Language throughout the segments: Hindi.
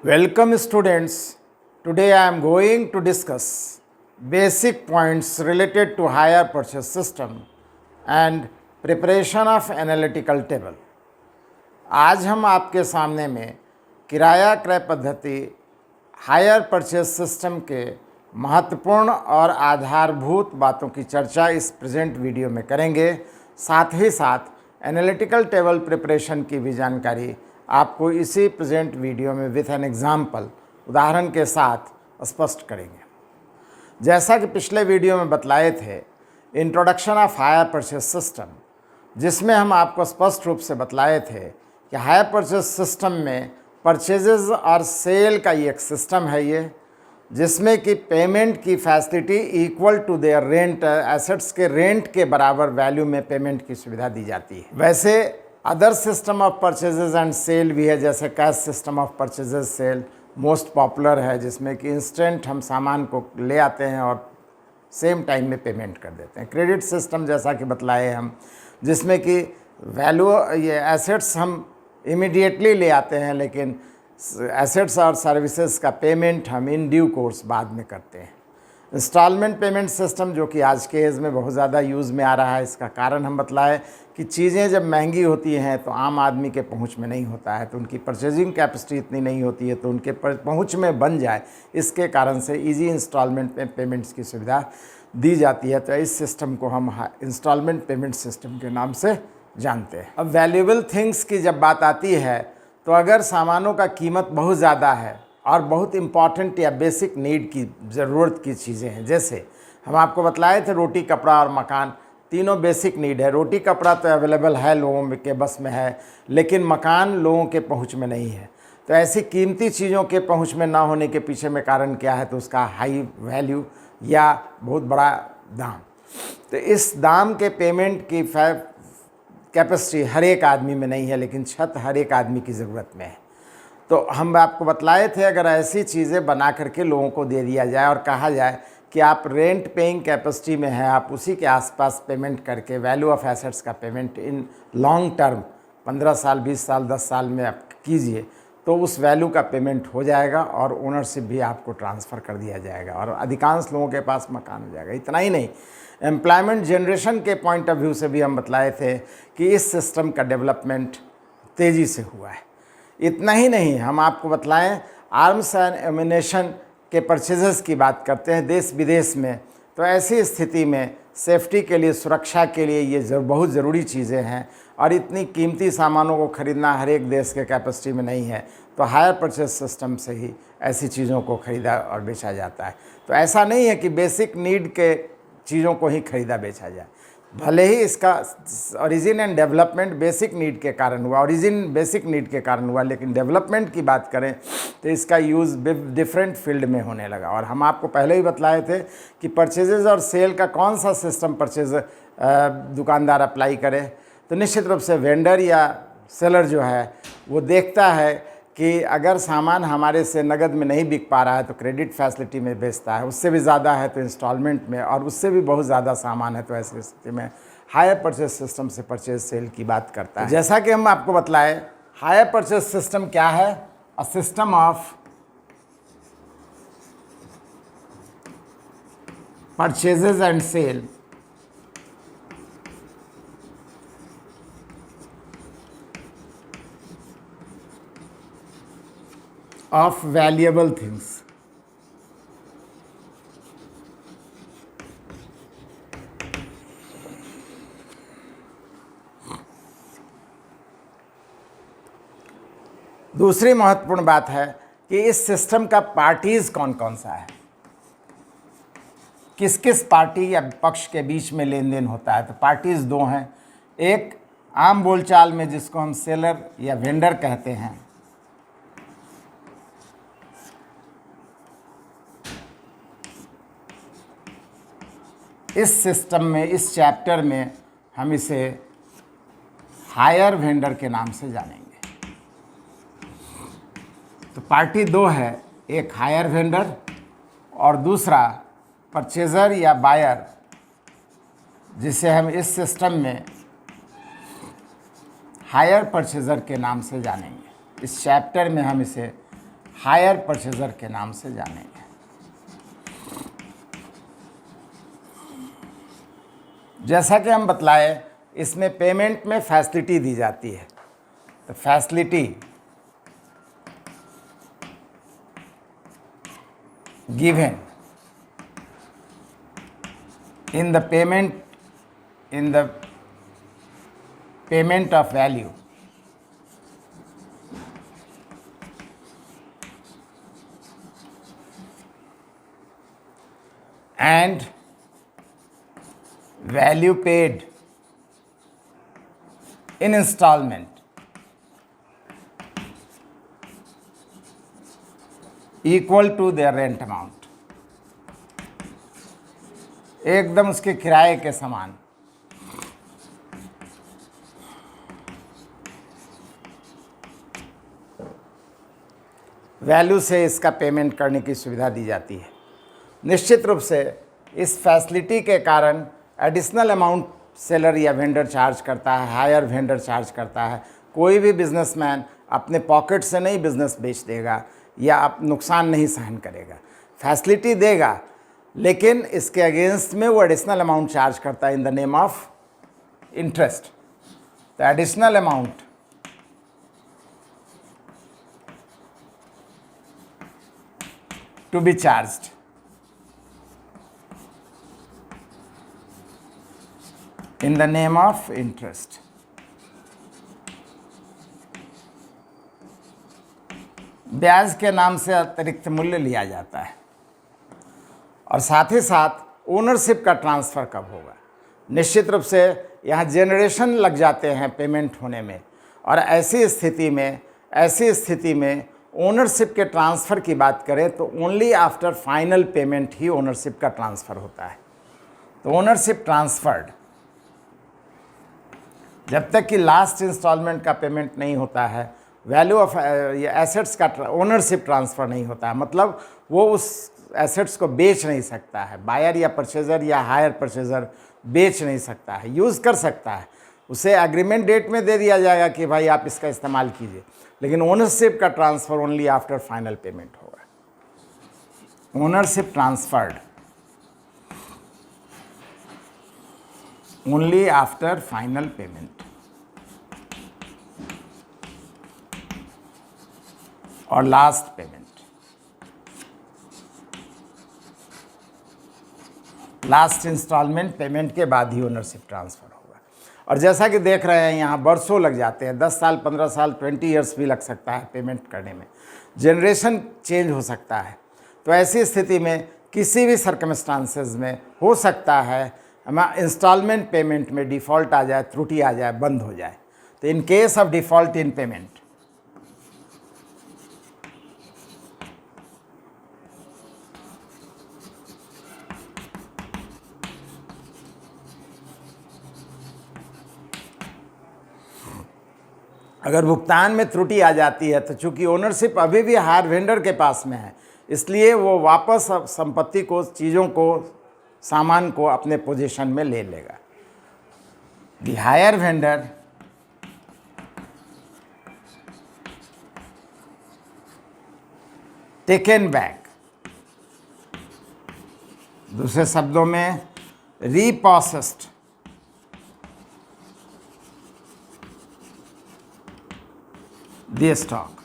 Welcome students. Today I am going to discuss basic points related to hire purchase system and preparation of analytical table. आज हम आपके सामने में किराया क्रय पद्धति हायर परचेस सिस्टम के महत्वपूर्ण और आधारभूत बातों की चर्चा इस प्रेजेंट वीडियो में करेंगे। साथ ही साथ एनालिटिकल टेबल प्रिपरेशन की भी जानकारी आपको इसी प्रेजेंट वीडियो में विथ एन एग्जाम्पल उदाहरण के साथ स्पष्ट करेंगे। जैसा कि पिछले वीडियो में बतलाए थे, introduction of hire purchase system, जिसमें हम आपको स्पष्ट रूप से बतलाए थे कि हायर परचेस सिस्टम में परचेजेज और सेल का ये एक सिस्टम है ये, जिसमें कि पेमेंट की facility equal to their rent, assets के रेंट के बराबर वैल्यू में पेमेंट की सुविधा दी जाती है। वैसे other system of purchases and sale भी है, जैसे cash system of purchases sale most popular है, जिसमें कि इंस्टेंट हम सामान को ले आते हैं और सेम टाइम में पेमेंट कर देते हैं। क्रेडिट सिस्टम जैसा कि बतलाए हम, जिसमें कि वैल्यू ये एसेट्स हम इमीडिएटली ले आते हैं, लेकिन एसेट्स और सर्विसेज का पेमेंट हम इन ड्यू कोर्स बाद में करते हैं। इंस्टॉलमेंट पेमेंट सिस्टम, जो कि आज के एज में बहुत ज़्यादा यूज़ में आ रहा है, इसका कारण हम बतलाए कि चीज़ें जब महंगी होती हैं तो आम आदमी के पहुंच में नहीं होता है, तो उनकी परचेजिंग कैपेसिटी इतनी नहीं होती है, तो उनके पहुंच में बन जाए, इसके कारण से इजी इंस्टॉलमेंट में पेमेंट्स की सुविधा दी जाती है। तो इस सिस्टम को हम इंस्टॉलमेंट पेमेंट सिस्टम के नाम से जानते हैं। अब वैल्यूएबल थिंग्स की जब बात आती है, तो अगर सामानों का कीमत बहुत ज़्यादा है और बहुत इम्पॉर्टेंट या बेसिक नीड की ज़रूरत की चीज़ें हैं, जैसे हम आपको बतलाए थे रोटी, कपड़ा और मकान तीनों बेसिक नीड है। रोटी कपड़ा तो अवेलेबल है, लोगों के बस में है, लेकिन मकान लोगों के पहुंच में नहीं है। तो ऐसी कीमती चीज़ों के पहुंच में ना होने के पीछे में कारण क्या है? तो उसका हाई वैल्यू या बहुत बड़ा दाम। तो इस दाम के पेमेंट की कैपेसिटी हर एक आदमी में नहीं है, लेकिन छत हर एक आदमी की ज़रूरत में है। तो हम आपको बतलाए थे, अगर ऐसी चीज़ें बना करके लोगों को दे दिया जाए और कहा जाए कि आप रेंट पेइंग कैपेसिटी में हैं, आप उसी के आसपास पेमेंट करके वैल्यू ऑफ एसेट्स का पेमेंट इन लॉन्ग टर्म 15 साल, 20 साल, 10 साल में आप कीजिए, तो उस वैल्यू का पेमेंट हो जाएगा और ओनरशिप भी आपको ट्रांसफ़र कर दिया जाएगा और अधिकांश लोगों के पास मकान हो जाएगा। इतना ही नहीं, एम्प्लॉयमेंट जनरेशन के पॉइंट ऑफ व्यू से भी हम बतलाए थे कि इस सिस्टम का डेवलपमेंट तेज़ी से हुआ है। इतना ही नहीं, हम आपको बतलाएं आर्म्स एंड एम्यूनेशन के परचेजेस की बात करते हैं देश विदेश में, तो ऐसी स्थिति में सेफ्टी के लिए, सुरक्षा के लिए ये बहुत ज़रूरी चीज़ें हैं और इतनी कीमती सामानों को ख़रीदना हर एक देश के कैपेसिटी में नहीं है। तो हायर परचेस सिस्टम से ही ऐसी चीज़ों को ख़रीदा और बेचा जाता है। तो ऐसा नहीं है कि बेसिक नीड के चीज़ों को ही ख़रीदा बेचा जाए, भले ही इसका origin and development basic need के कारण हुआ, ओरिजिन बेसिक नीड के कारण हुआ, लेकिन डेवलपमेंट की बात करें तो इसका यूज़ डिफरेंट फील्ड में होने लगा। और हम आपको पहले ही बतलाए थे कि परचेजेज और सेल का कौन सा सिस्टम परचेज दुकानदार अप्लाई करे, तो निश्चित रूप से वेंडर या सेलर जो है वो देखता है कि अगर सामान हमारे से नगद में नहीं बिक पा रहा है तो क्रेडिट फैसिलिटी में बेचता है, उससे भी ज़्यादा है तो इंस्टॉलमेंट में, और उससे भी बहुत ज़्यादा सामान है तो ऐसी स्थिति में हायर परचेस सिस्टम से परचेज सेल की बात करता है। जैसा कि हम आपको बतलाए, हायर परचेस सिस्टम क्या है? A system of purchases and sale of valuable things. दूसरी महत्वपूर्ण बात है कि इस सिस्टम का पार्टीज कौन कौन सा है, किस किस पार्टी या पक्ष के बीच में लेन देन होता है। तो पार्टीज दो हैं, एक आम बोलचाल में जिसको हम सेलर या वेंडर कहते हैं, इस सिस्टम में, इस चैप्टर में हम इसे हायर वेंडर के नाम से जानेंगे। तो पार्टी दो है, एक हायर वेंडर और दूसरा परचेज़र या बायर, जिसे हम इस सिस्टम में हायर परचेज़र के नाम से जानेंगे। इस चैप्टर में हम इसे हायर परचेजर के नाम से जानेंगे। जैसा कि हम बतलाए, इसमें पेमेंट में फैसिलिटी दी जाती है। तो facility given in the payment of value and value paid in installment equal to their rent amount, एकदम उसके किराए के समान। वैल्यू से इसका पेमेंट करने की सुविधा दी जाती है। निश्चित रूप से इस फैसिलिटी के कारण एडिशनल अमाउंट सेलर या वेंडर चार्ज करता है, हायर वेंडर चार्ज करता है। कोई भी बिजनेसमैन अपने पॉकेट से नहीं बिजनेस बेच देगा या आप नुकसान नहीं सहन करेगा। फैसिलिटी देगा, लेकिन इसके अगेंस्ट में वो एडिशनल अमाउंट चार्ज करता है in the name of interest. The additional amount to be charged in the name of interest. ब्याज के नाम से अतिरिक्त मूल्य लिया जाता है। और साथ ही साथ ओनरशिप का ट्रांसफ़र कब होगा? निश्चित रूप से यहाँ जनरेशन लग जाते हैं पेमेंट होने में, और ऐसी स्थिति में ओनरशिप के ट्रांसफ़र की बात करें तो ओनली आफ्टर फाइनल पेमेंट ही ओनरशिप का ट्रांसफ़र होता है। तो ओनरशिप ट्रांसफर्ड, जब तक कि लास्ट इंस्टॉलमेंट का पेमेंट नहीं होता है, वैल्यू ऑफ एसेट्स का ओनरशिप ट्रांसफ़र नहीं होता है, मतलब वो उस एसेट्स को बेच नहीं सकता है। बायर या परचेज़र या हायर परचेज़र बेच नहीं सकता है, यूज़ कर सकता है। उसे एग्रीमेंट डेट में दे दिया जाएगा कि भाई आप इसका इस्तेमाल कीजिए, लेकिन ओनरशिप का transfer only after final payment होगा। Ownership transferred only after final payment. और last payment, last instalment payment के बाद ही ओनरशिप ट्रांसफ़र होगा। और जैसा कि देख रहे हैं यहाँ बरसों लग जाते हैं, 10 साल, 15 साल, 20 ईयर्स भी लग सकता है पेमेंट करने में। जनरेशन चेंज हो सकता है। तो ऐसी स्थिति में किसी भी सर्कमस्टांसेस में हो सकता है हमारा इंस्टॉलमेंट पेमेंट में डिफ़ॉल्ट आ जाए, त्रुटि आ जाए, बंद हो जाए। तो in case of default in payment, अगर भुगतान में त्रुटि आ जाती है तो चूंकि ओनरशिप अभी भी हायर वेंडर के पास में है, इसलिए वो वापस संपत्ति को, चीज़ों को, सामान को अपने पोजीशन में ले लेगा। The higher vendor taken back, दूसरे शब्दों में रीप्रोसेस्ड द स्टॉक।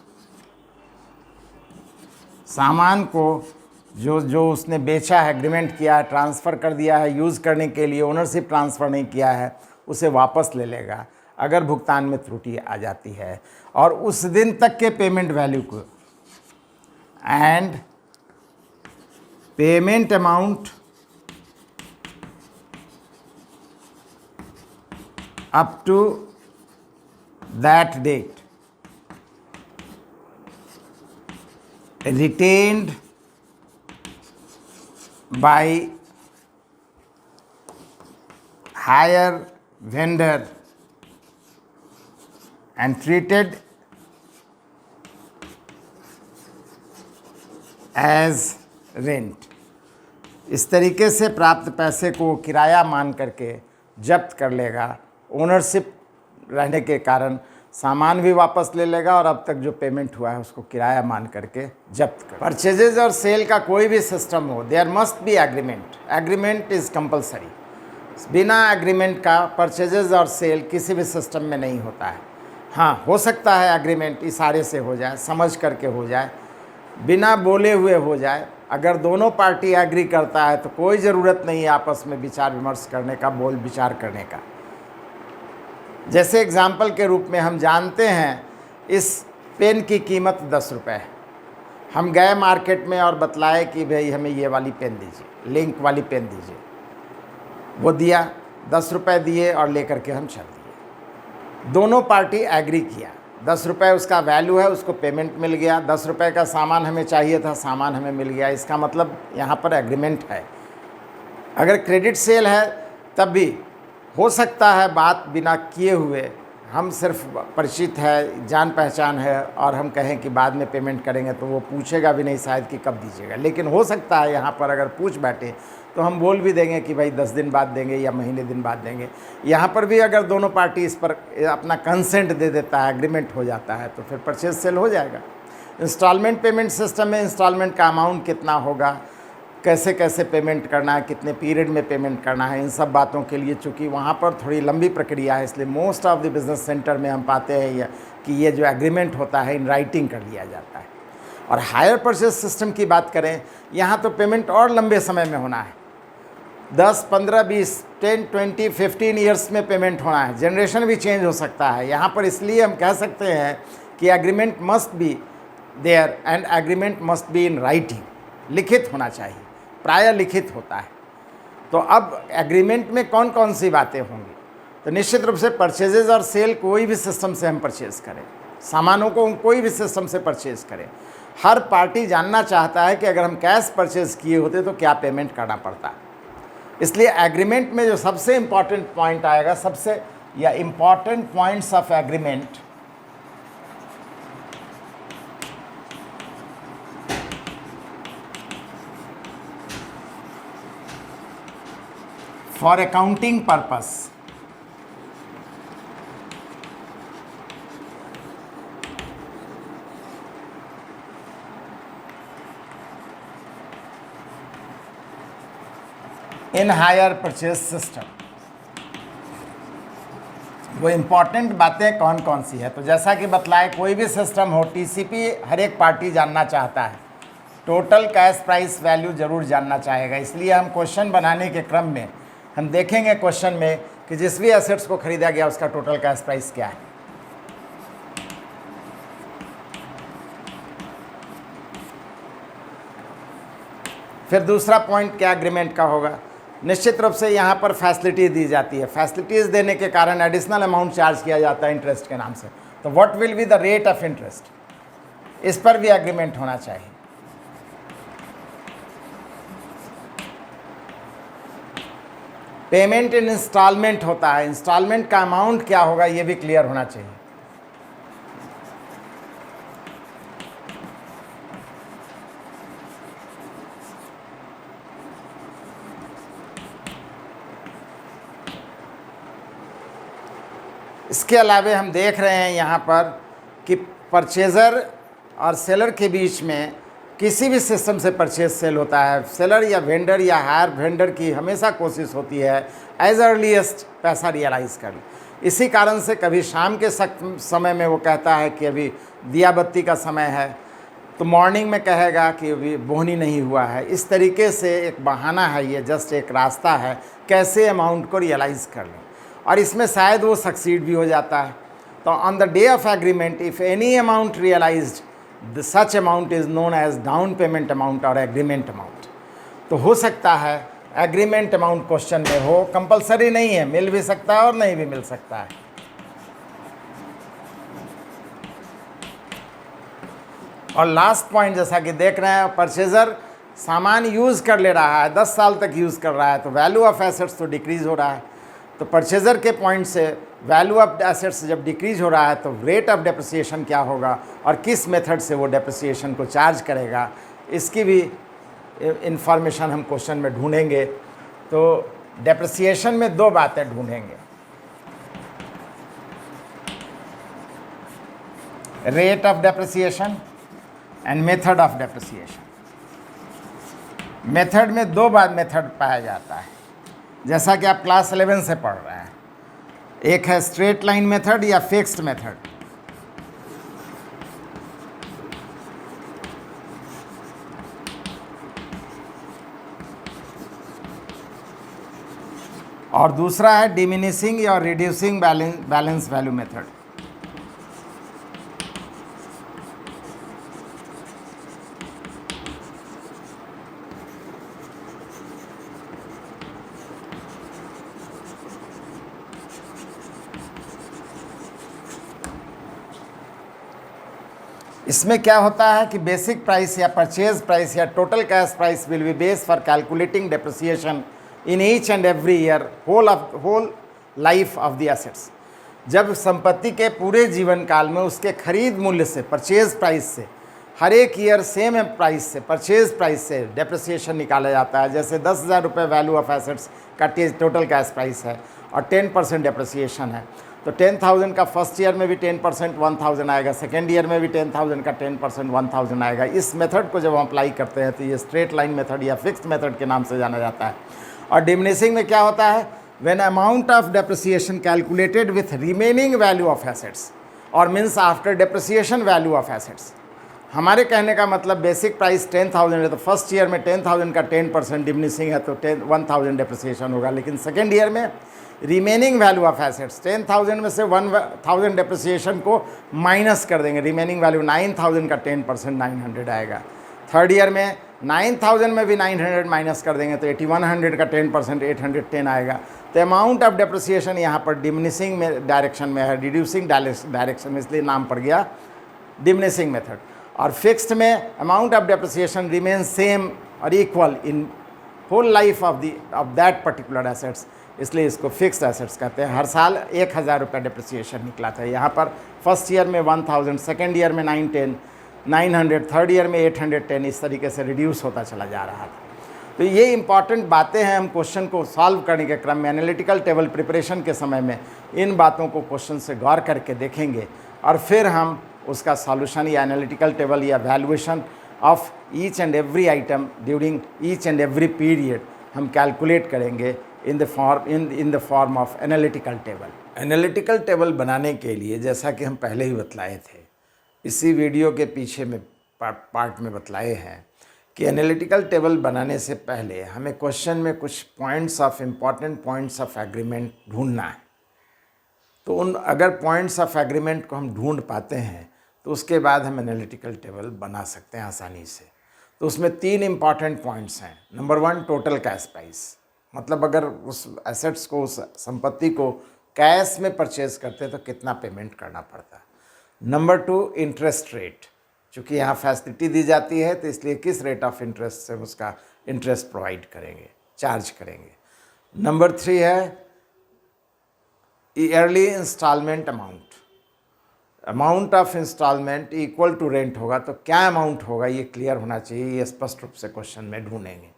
सामान को जो उसने बेचा है, एग्रीमेंट किया है, ट्रांसफ़र कर दिया है यूज़ करने के लिए, ओनरशिप ट्रांसफ़र नहीं किया है, उसे वापस ले लेगा अगर भुगतान में त्रुटि आ जाती है। और उस दिन तक के पेमेंट वैल्यू को and payment amount up to that date retained by higher vendor and treated as rent। इस तरीके से प्राप्त पैसे को किराया मान करके जब्त कर लेगा। ओनरशिप रहने के कारण सामान भी वापस ले लेगा और अब तक जो पेमेंट हुआ है उसको किराया मान करके जब्त कर। परचेजेज और सेल का कोई भी सिस्टम हो, there must be agreement. Agreement is compulsory. बिना एग्रीमेंट का परचेजेज और सेल किसी भी सिस्टम में नहीं होता है। हाँ, हो सकता है एग्रीमेंट इशारे से हो जाए, समझ करके हो जाए, बिना बोले हुए हो जाए। अगर दोनों पार्टी एग्री करता है तो कोई ज़रूरत नहीं है आपस में विचार विमर्श करने का, बोल विचार करने का। जैसे एग्जाम्पल के रूप में हम जानते हैं इस पेन की कीमत 10 रुपये है। हम गए मार्केट में और बतलाए कि भाई हमें ये वाली पेन दीजिए, लिंक वाली पेन दीजिए। वो दिया, 10 रुपये दिए और लेकर के हम चल दिए। दोनों पार्टी एग्री किया, 10 रुपये उसका वैल्यू है, उसको पेमेंट मिल गया। 10 रुपये का सामान हमें चाहिए था, सामान हमें मिल गया। इसका मतलब यहाँ पर एग्रीमेंट है। अगर क्रेडिट सेल है तब भी हो सकता है बात बिना किए हुए, हम सिर्फ परिचित है, जान पहचान है और हम कहें कि बाद में पेमेंट करेंगे, तो वो पूछेगा भी नहीं शायद कि कब दीजिएगा। लेकिन हो सकता है यहाँ पर अगर पूछ बैठे तो हम बोल भी देंगे कि भाई 10 दिन बाद देंगे या महीने दिन बाद देंगे। यहाँ पर भी अगर दोनों पार्टी इस पर अपना कंसेंट दे देता है, एग्रीमेंट हो जाता है, तो फिर परचेज सेल हो जाएगा। इंस्टॉलमेंट पेमेंट सिस्टम में इंस्टॉलमेंट का अमाउंट कितना होगा, कैसे कैसे पेमेंट करना है, कितने पीरियड में पेमेंट करना है, इन सब बातों के लिए चूँकि वहाँ पर थोड़ी लंबी प्रक्रिया है, इसलिए most of the business centre में हम पाते हैं कि ये जो एग्रीमेंट होता है इन राइटिंग कर लिया जाता है। और हायर परचेज सिस्टम की बात करें, यहाँ तो पेमेंट और लंबे समय में होना है, 10, 15, 20, 10, 20, 15 ईयर्स में पेमेंट होना है। जनरेशन भी चेंज हो सकता है यहाँ पर, इसलिए हम कह सकते हैं कि agreement must be there and agreement must be in writing. लिखित होना चाहिए, प्रायः लिखित होता है। तो अब एग्रीमेंट में कौन कौन सी बातें होंगी, तो निश्चित रूप से परचेजेज और सेल कोई भी सिस्टम से हम परचेज़ करें, सामानों को कोई भी सिस्टम से परचेज़ करें, हर पार्टी जानना चाहता है कि अगर हम कैश परचेज़ किए होते तो क्या पेमेंट करना पड़ता। इसलिए एग्रीमेंट में जो सबसे इम्पॉर्टेंट पॉइंट आएगा, सबसे या important points of agreement, for accounting purpose, in hire purchase system। वो इम्पॉर्टेंट बातें कौन कौन सी है, तो जैसा कि बतलाए कोई भी सिस्टम हो, टीसीपी हर एक पार्टी जानना चाहता है, टोटल कैश प्राइस वैल्यू ज़रूर जानना चाहेगा। इसलिए हम क्वेश्चन बनाने के क्रम में हम देखेंगे क्वेश्चन में कि जिस भी एसेट्स को खरीदा गया उसका टोटल कैश प्राइस क्या है। फिर दूसरा पॉइंट क्या एग्रीमेंट का होगा, निश्चित रूप से यहाँ पर फैसिलिटी दी जाती है। फैसिलिटीज़ देने के कारण एडिशनल अमाउंट चार्ज किया जाता है इंटरेस्ट के नाम से, तो what will be the rate of interest, इस पर भी एग्रीमेंट होना चाहिए। पेमेंट इन इंस्टॉलमेंट होता है, इंस्टॉलमेंट का अमाउंट क्या होगा ये भी क्लियर होना चाहिए। इसके अलावा हम देख रहे हैं यहाँ पर कि परचेज़र और सेलर के बीच में किसी भी सिस्टम से परचेज सेल होता है, सेलर या वेंडर या हायर वेंडर की हमेशा कोशिश होती है एज अर्लीस्ट पैसा रियलाइज़ कर ले। इसी कारण से कभी शाम के समय में वो कहता है कि अभी दिया बत्ती का समय है, तो मॉर्निंग में कहेगा कि अभी बोहनी नहीं हुआ है। इस तरीके से एक बहाना है, ये जस्ट एक रास्ता है कैसे अमाउंट को रियलाइज़ कर लें, और इसमें शायद वो सक्सीड भी हो जाता है। तो on the day of agreement if any amount realised, the such amount is known as down payment amount और एग्रीमेंट अमाउंट। तो हो सकता है एग्रीमेंट अमाउंट क्वेश्चन में हो, कंपलसरी नहीं है, मिल भी सकता है और नहीं भी मिल सकता है। और लास्ट पॉइंट जैसा कि देख रहे हैं, परचेज़र सामान यूज़ कर ले रहा है, 10 साल तक यूज़ कर रहा है, तो वैल्यू ऑफ एसेट्स तो डिक्रीज़ हो रहा है। तो परचेज़र के पॉइंट से वैल्यू ऑफ एसेट्स जब डिक्रीज हो रहा है तो रेट ऑफ डेप्रिसिएशन क्या होगा और किस मेथड से वो डेप्रिसिएशन को चार्ज करेगा, इसकी भी इंफॉर्मेशन हम क्वेश्चन में ढूंढेंगे। तो डेप्रिसिएशन में दो बातें ढूंढेंगे। rate of depreciation and method of depreciation. Method में दो बार मेथड पाया जाता है, जैसा कि आप क्लास 11 से पढ़ रहे हैं। एक है स्ट्रेट लाइन मेथड या फिक्स्ड मेथड। और दूसरा है डिमिनिशिंग या रिड्यूसिंग बैलेंस वैल्यू मेथड। इसमें क्या होता है कि बेसिक प्राइस या परचेज प्राइस या total cash price will be base for calculating depreciation in each and every year whole life of the assets. जब संपत्ति के पूरे जीवन काल में उसके खरीद मूल्य से, परचेज प्राइस से, हर एक ईयर सेम प्राइस से, परचेज प्राइस से डेप्रिसिएशन निकाला जाता है। जैसे 10,000 रुपये वैल्यू ऑफ एसेट्स का टोटल कैश प्राइस है और 10% डेप्रिसिएशन है, तो 10,000 का फर्स्ट ईयर में भी 10% 1,000 आएगा, सेकेंड ईयर में भी 10,000 का 10% 1,000 आएगा। इस मेथड को जब हम अप्लाई करते हैं तो ये स्ट्रेट लाइन मेथड या फिक्स्ड मेथड के नाम से जाना जाता है। और डिमिनिशिंग में क्या होता है, when amount of depreciation calculated with remaining value of assets और means after depreciation value of assets. हमारे कहने का मतलब बेसिक प्राइस 10,000 है तो फर्स्ट ईयर में 10,000 का 10% डिमिनिशिंग है तो 1,000 डेप्रिसिएशन होगा। लेकिन सेकेंड ईयर में रिमेनिंग वैल्यू ऑफ एसेट्स 10,000 में से 1,000 डेप्रिसिएशन को माइनस कर देंगे, रिमेनिंग वैल्यू 9,000 का 10% 900 आएगा। थर्ड ईयर में 9,000 में भी 900 माइनस कर देंगे तो 8,100 का 10% 810 आएगा। तो अमाउंट ऑफ डेप्रिसिएशन यहाँ पर डिमिनिशिंग में डायरेक्शन में है, रिड्यूसिंग डायरेक्शन में, इसलिए नाम पड़ गया डिमिनिशिंग मेथड। और फिक्स्ड में amount of depreciation remain same और equal in whole life of that particular assets, इसलिए इसको फिक्स्ड एसेट्स कहते हैं। हर साल 1,000 रुपये डेप्रिसिएशन निकला था। यहाँ पर फर्स्ट ईयर में 1,000, सेकेंड ईयर में 900, थर्ड ईयर में 810, इस तरीके से रिड्यूस होता चला जा रहा था। तो ये इंपॉर्टेंट बातें हैं। हम क्वेश्चन को सॉल्व करने के क्रम में एनालिटिकल टेबल प्रिपरेशन के समय में इन बातों को क्वेश्चन से गौर करके देखेंगे और फिर हम उसका सॉल्यूशन या एनालिटिकल टेबल या valuation of each and every item during each and every period हम कैलकुलेट करेंगे in the form of analytical table. Analytical table बनाने के लिए जैसा कि हम पहले ही बतलाए थे, इसी वीडियो के पीछे में पार्ट में बतलाए हैं कि एनालिटिकल टेबल बनाने से पहले हमें क्वेश्चन में कुछ points of important points of agreement ढूंढना है। तो उन अगर पॉइंट्स ऑफ एग्रीमेंट को हम ढूंढ पाते हैं तो उसके बाद हम एनालिटिकल टेबल बना सकते हैं आसानी से। तो उसमें 3 इम्पॉर्टेंट पॉइंट्स हैं। नंबर 1 टोटल कैश प्राइस, मतलब अगर उस एसेट्स को, उस संपत्ति को कैश में परचेज करते हैं तो कितना पेमेंट करना पड़ता है। नंबर 2 इंटरेस्ट रेट, चूँकि यहाँ फैसिलिटी दी जाती है तो इसलिए किस रेट ऑफ इंटरेस्ट से उसका इंटरेस्ट प्रोवाइड करेंगे, चार्ज करेंगे। नंबर 3 है yearly instalment amount of instalment equal to rent होगा तो क्या अमाउंट होगा ये क्लियर होना चाहिए, ये स्पष्ट रूप से क्वेश्चन में ढूंढेंगे।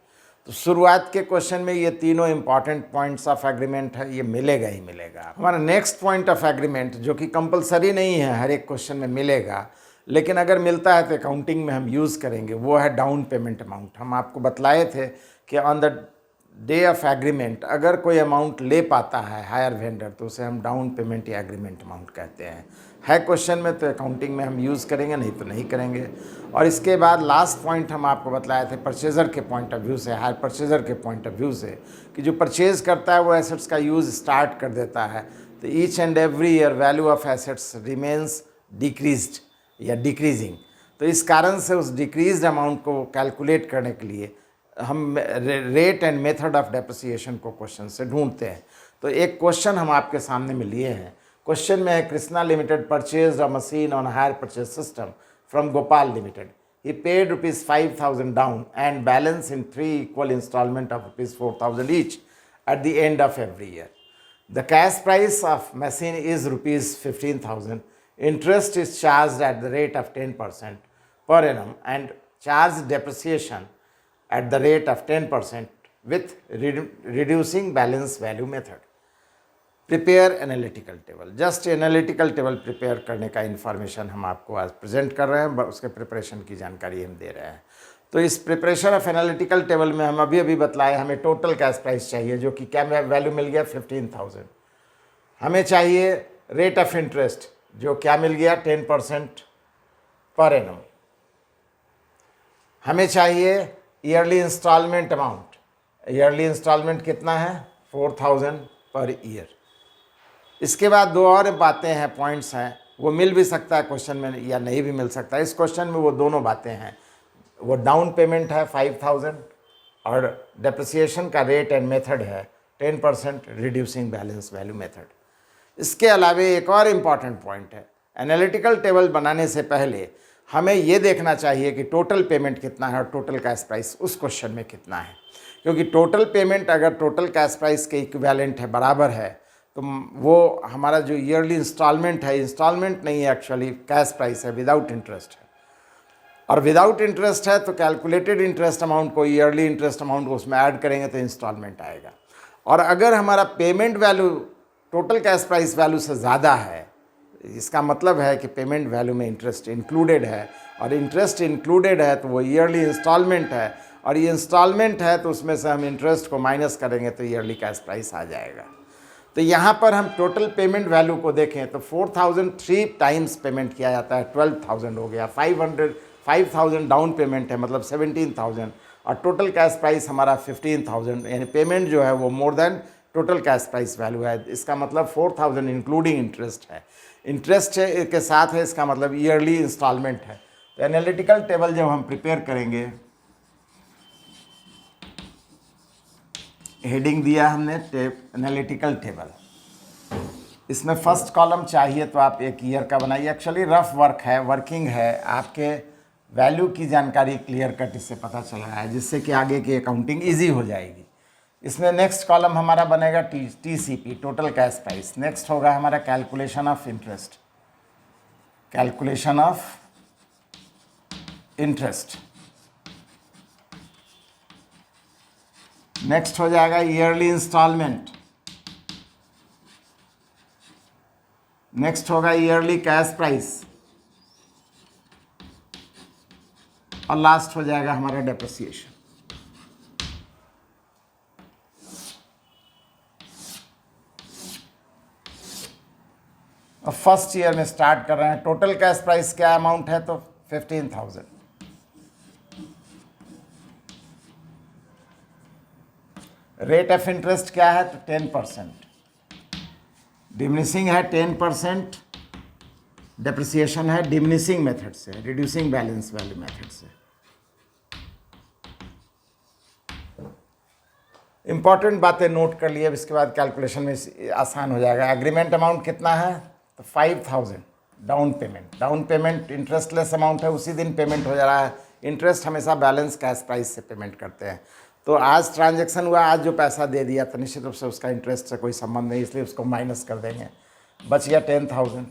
तो शुरुआत के क्वेश्चन में ये तीनों इंपॉर्टेंट पॉइंट्स ऑफ एग्रीमेंट है, ये मिलेगा ही मिलेगा। हमारा नेक्स्ट पॉइंट ऑफ एग्रीमेंट जो कि कंपलसरी नहीं है, हर एक क्वेश्चन में मिलेगा, लेकिन अगर मिलता है तो अकाउंटिंग में हम यूज़ करेंगे, वो है डाउन पेमेंट अमाउंट। हम आपको बतलाए थे कि on the day of agreement अगर कोई अमाउंट ले पाता है हायर वेंडर तो उसे हम डाउन पेमेंट या एग्रीमेंट अमाउंट कहते हैं। है क्वेश्चन में तो अकाउंटिंग में हम यूज़ करेंगे, नहीं तो नहीं करेंगे। और इसके बाद लास्ट पॉइंट हम आपको बतलाए थे परचेज़र के पॉइंट ऑफ व्यू से, हायर परचेज़र के पॉइंट ऑफ व्यू से, कि जो परचेज़ करता है वो एसेट्स का यूज़ स्टार्ट कर देता है तो each and every year value of assets remains decreased या डिक्रीजिंग। तो इस कारण से उस डिक्रीज्ड अमाउंट को कैलकुलेट करने के लिए हम rate and method of depreciation को क्वेश्चन से ढूंढते हैं। तो एक क्वेश्चन हम आपके सामने में लिए हैं। क्वेश्चन में है Krishna limited purchase a machine on hire purchase system from Gopal limited. He paid ₹5,000 down and balance in 3 equal installment of ₹4,000 each at the end of every year. The cash price of machine is ₹15,000. Interest is charged at the rate of 10% per annum and charged depreciation at the rate of 10% with reducing balance value method. Prepare analytical table, just analytical table prepare करने का इन्फॉर्मेशन हम आपको आज प्रेजेंट कर रहे हैं, उसके प्रिपरेशन की जानकारी हम दे रहे हैं। तो इस प्रिपरेशन ऑफ एनालिटिकल टेबल में हम अभी बतलाए हमें टोटल कैश प्राइस चाहिए, जो कि क्या वैल्यू मिल गया 15,000। हमें चाहिए रेट ऑफ इंटरेस्ट, जो क्या मिल गया 10% पर एनम। हमें चाहिए yearly instalment amount, yearly instalment कितना है 4,000 पर ईयर। इसके बाद दो और बातें हैं, पॉइंट्स हैं, वो मिल भी सकता है क्वेश्चन में या नहीं भी मिल सकता है। इस क्वेश्चन में वो दोनों बातें हैं, वो डाउन पेमेंट है 5,000 और डेप्रिसिएशन का रेट एंड मेथड है 10% रिड्यूसिंग बैलेंस वैल्यू मेथड। इसके अलावा एक और इम्पॉर्टेंट पॉइंट है, एनालिटिकल टेबल बनाने से पहले हमें ये देखना चाहिए कि टोटल पेमेंट कितना है और टोटल कैश प्राइस उस क्वेश्चन में कितना है, क्योंकि टोटल पेमेंट अगर टोटल कैश प्राइस के इक्विवेलेंट है, बराबर है, तो वो हमारा जो ईयरली इंस्टॉलमेंट है, इंस्टॉलमेंट नहीं है एक्चुअली, कैश प्राइस है, विदाउट इंटरेस्ट है। और विदाउट इंटरेस्ट है तो कैलकुलेटेड इंटरेस्ट अमाउंट को, ईयरली इंटरेस्ट अमाउंट को उसमें ऐड करेंगे तो इंस्टॉलमेंट आएगा। और अगर हमारा payment value total cash price value से ज़्यादा है, इसका मतलब है कि पेमेंट वैल्यू में इंटरेस्ट इंक्लूडेड है, और इंटरेस्ट इंक्लूडेड है तो वो ईयरली इंस्टॉलमेंट है, और ये इंस्टॉलमेंट है तो उसमें से हम इंटरेस्ट को माइनस करेंगे तो ईयरली कैश प्राइस आ जाएगा। तो यहाँ पर हम टोटल पेमेंट वैल्यू को देखें तो 4,000 3 टाइम्स पेमेंट किया जाता है, 12,000 हो गया। 5,000 डाउन पेमेंट है, मतलब 17,000, और टोटल कैश प्राइस हमारा 15,000, यानी पेमेंट जो है वो more than total cash price value है। इसका मतलब 4,000 इंक्लूडिंग इंटरेस्ट है, इंटरेस्ट के साथ है, इसका मतलब ईयरली इंस्टॉलमेंट है। तो एनालिटिकल टेबल जब हम प्रिपेयर करेंगे, हेडिंग दिया हमने एनालिटिकल टेबल, इसमें फर्स्ट कॉलम चाहिए तो आप एक ईयर का बनाइए। एक्चुअली रफ वर्क है, वर्किंग है, आपके वैल्यू की जानकारी क्लियर कट इससे पता चल रहा है, जिससे कि आगे की अकाउंटिंग इजी हो जाएगी। इसमें नेक्स्ट कॉलम हमारा बनेगा TCP, total cash price. Next होगा हमारा calculation of interest, calculation of interest. Next हो जाएगा ईयरली इंस्टॉलमेंट। नेक्स्ट होगा ईयरली कैश प्राइस, और लास्ट हो जाएगा हमारा डेप्रिसिएशन। और फर्स्ट ईयर में स्टार्ट कर रहे हैं। टोटल कैश प्राइस क्या अमाउंट है तो 15,000। रेट ऑफ इंटरेस्ट क्या है तो 10%। डिमिनिशिंग है 10%, डेप्रिसिएशन है डिमिनिशिंग मेथड से, रिड्यूसिंग बैलेंस वैल्यू मेथड से। इंपॉर्टेंट बातें नोट कर लिए, इसके बाद कैलकुलेशन में आसान हो जाएगा। एग्रीमेंट अमाउंट कितना है तो 5,000 down payment. Down payment interestless amount है, उसी दिन पेमेंट हो जा रहा है। इंटरेस्ट हमेशा बैलेंस कैश प्राइस से पेमेंट करते हैं। तो आज ट्रांजैक्शन हुआ, आज जो पैसा दे दिया तो निश्चित रूप से उसका इंटरेस्ट से कोई संबंध नहीं, इसलिए उसको माइनस कर देंगे। बच गया 10,000।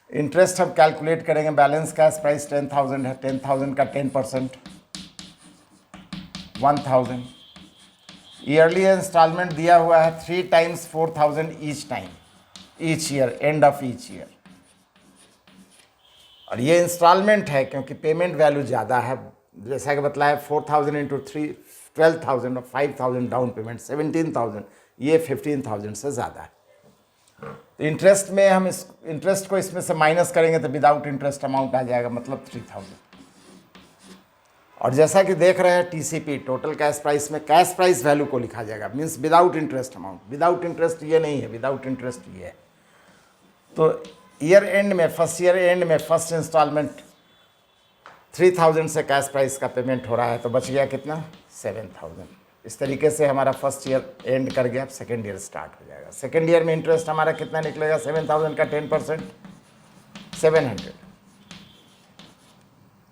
इंटरेस्ट हम कैलकुलेट करेंगे, बैलेंस कैश प्राइस 10,000 है, 10,000 का 10% 1,000। ईयरली इंस्टॉलमेंट दिया हुआ है 3 times 4,000 each time, each year, end of each year. और ये इंस्टॉलमेंट है क्योंकि पेमेंट वैल्यू ज़्यादा है, जैसा कि बतलाया 4,000 इंटू 3 12,000 और 5,000 डाउन पेमेंट 17,000, ये 15,000 से ज़्यादा है। तो इंटरेस्ट में हम इस इंटरेस्ट को इसमें से माइनस करेंगे तो विदाउट इंटरेस्ट अमाउंट आ जाएगा, मतलब 3,000। और जैसा कि देख रहे हैं टीसीपी, टोटल कैश प्राइस में कैश प्राइस वैल्यू को लिखा जाएगा, means without interest amount. Without interest ये नहीं है, विदाउट इंटरेस्ट ये है। तो ईयर एंड में, फर्स्ट ईयर एंड में फर्स्ट इंस्टॉलमेंट 3,000 से कैश प्राइस का पेमेंट हो रहा है, तो बच गया कितना 7,000। इस तरीके से हमारा फर्स्ट ईयर एंड कर गया, अब सेकेंड ईयर स्टार्ट हो जाएगा। सेकेंड ईयर में इंटरेस्ट हमारा कितना निकलेगा, 7,000 का 10% 700।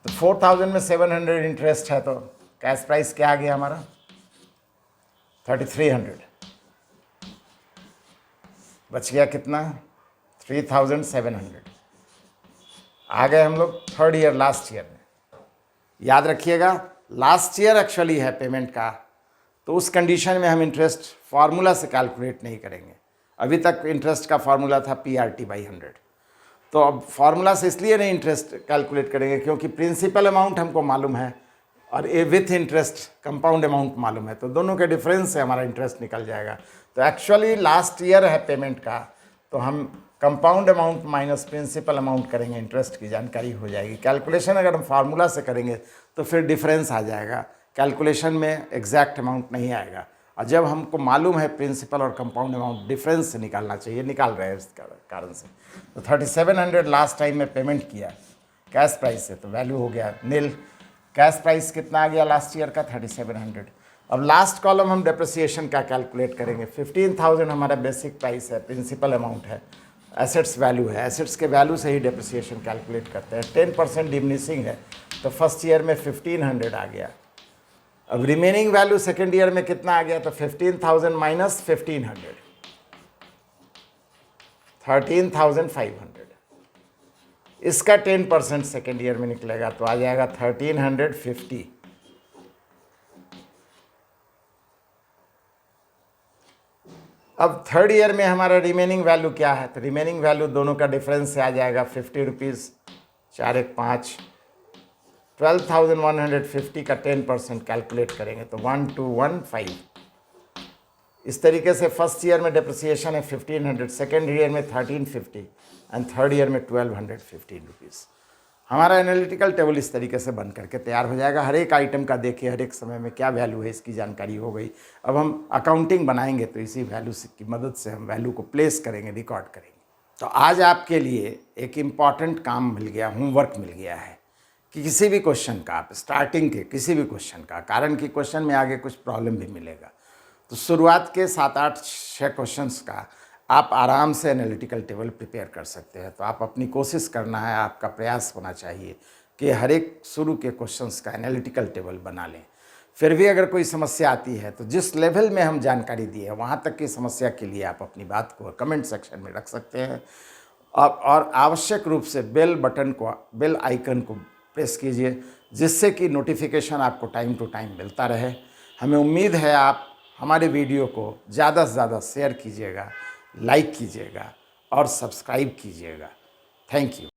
तो 4,000 में 700 इंटरेस्ट है, तो कैश प्राइस क्या आ गया हमारा 3,300। बच गया कितना 3,700। आ गए हम लोग थर्ड ईयर, लास्ट ईयर में। याद रखिएगा लास्ट ईयर एक्चुअली है पेमेंट का, तो उस कंडीशन में हम इंटरेस्ट फार्मूला से कैलकुलेट नहीं करेंगे। अभी तक इंटरेस्ट का फार्मूला था PRT/100, तो अब फार्मूला से इसलिए नहीं इंटरेस्ट कैलकुलेट करेंगे क्योंकि प्रिंसिपल अमाउंट हमको मालूम है और ए विथ इंटरेस्ट कंपाउंड अमाउंट मालूम है, तो दोनों के डिफरेंस से हमारा इंटरेस्ट निकल जाएगा। तो एक्चुअली लास्ट ईयर है पेमेंट का, तो हम compound amount minus principal amount करेंगे, इंटरेस्ट की जानकारी हो जाएगी। कैलकुलेशन अगर हम फार्मूला से करेंगे तो फिर डिफरेंस आ जाएगा, कैलकुलेशन में एग्जैक्ट अमाउंट नहीं आएगा। और जब हमको मालूम है प्रिंसिपल और कंपाउंड अमाउंट, डिफरेंस से निकालना चाहिए, निकाल रहे हैं इस कारण से। तो 3700 लास्ट टाइम में पेमेंट किया कैश प्राइस से, तो वैल्यू हो गया नील। कैश प्राइस कितना आ गया लास्ट ईयर का? 3700। अब लास्ट कॉलम हम डेप्रिसिएशन का कैलकुलेट करेंगे। 15,000 हमारा बेसिक प्राइस है, प्रिंसिपल अमाउंट है, एसेट्स वैल्यू है, एसेट्स के वैल्यू से ही डेप्रिसिएशन कैलकुलेट करते हैं। 10% डिमिनिशिंग है, तो फर्स्ट ईयर में 1500 आ गया। अब रिमेनिंग वैल्यू सेकेंड ईयर में कितना आ गया? तो 15,000 माइनस 1500, 13,500। इसका 10% सेकेंड ईयर में निकलेगा, तो आ जाएगा 1350। अब थर्ड ईयर में हमारा रिमेनिंग वैल्यू क्या है? तो रिमेनिंग वैल्यू दोनों का डिफरेंस से आ जाएगा 50 रुपीज़, 4 1 5, 12,150 का 10% कैलकुलेट करेंगे तो 1215। इस तरीके से फर्स्ट ईयर में डिप्रिसिएशन है 1500, सेकेंड ईयर में 1350 एंड थर्ड ईयर में 1215 रुपीज़। हमारा एनालिटिकल टेबल इस तरीके से बन करके तैयार हो जाएगा। हर एक आइटम का देखिए, हर एक समय में क्या वैल्यू है इसकी जानकारी हो गई। अब हम अकाउंटिंग बनाएंगे तो इसी वैल्यू की मदद से हम वैल्यू को प्लेस करेंगे, रिकॉर्ड करेंगे। तो आज आपके लिए एक इम्पॉर्टेंट काम मिल गया, होमवर्क मिल गया है कि किसी भी क्वेश्चन का, आप स्टार्टिंग के किसी भी क्वेश्चन का, कारण कि क्वेश्चन में आगे कुछ प्रॉब्लम भी मिलेगा, तो शुरुआत के 7 8 6 क्वेश्चंस का आप आराम से एनालिटिकल टेबल प्रिपेयर कर सकते हैं। तो आप अपनी कोशिश करना है, आपका प्रयास होना चाहिए कि हर एक शुरू के क्वेश्चंस का एनालिटिकल टेबल बना लें। फिर भी अगर कोई समस्या आती है तो जिस लेवल में हम जानकारी दी है वहाँ तक की समस्या के लिए आप अपनी बात को कमेंट सेक्शन में रख सकते हैं। और आवश्यक रूप से बेल आइकन को प्रेस कीजिए, जिससे कि नोटिफिकेशन आपको टाइम टू टाइम मिलता रहे। हमें उम्मीद है आप हमारे वीडियो को ज़्यादा से ज़्यादा शेयर कीजिएगा, लाइक कीजिएगा और सब्सक्राइब कीजिएगा। Thank you.